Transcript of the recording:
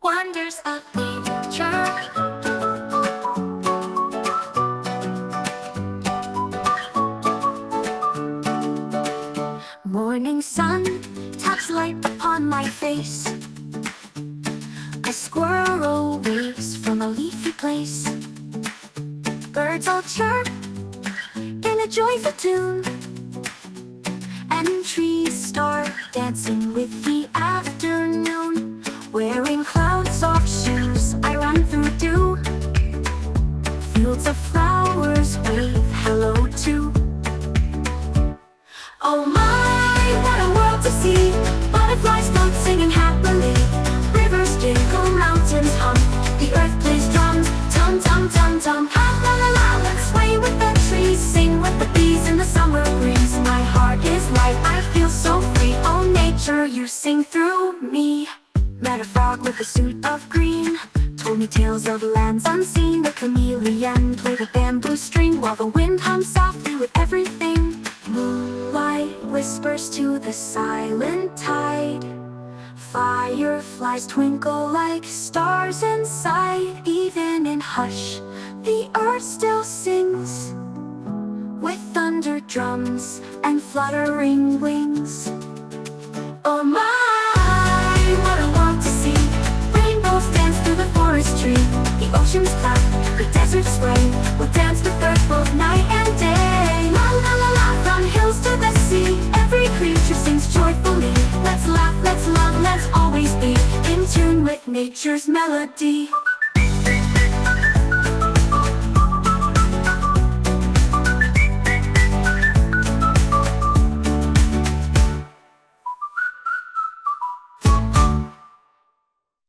Wonders of nature. Morning sun taps light upon my face. A squirrel waves from a leafy place. Birds all chirp in a joyful tune, and trees start dancing with the afternoon. Wearing cloud-soft shoes, I run through dew. Fields of flowers wave hello to. Oh my, what a world to see! Butterflies float singing happily. Rivers jiggle, mountains hum. The earth plays drums, tum tum tum tum. Ha la la la, let's sway with the trees, sing with the bees in the summer breeze. My heart is light, I feel so free. Oh nature, you sing through me. Met a frog with a suit of green, told me tales of lands unseen. The chameleon played a bamboo string, while the wind hums softly with everything. Moonlight whispers to the silent tide. Fireflies twinkle like stars inside. Even in hush, the earth still sings, with thunder drums and fluttering wings. Oh my, what a world to see! Rainbows dance through the forest tree. The oceans clap, the deserts sway. We'll dance with earth both night and day. La la la la, from hills to the sea. Every creature sings joyfully. Let's laugh, let's love, let's always be in tune with nature's melody.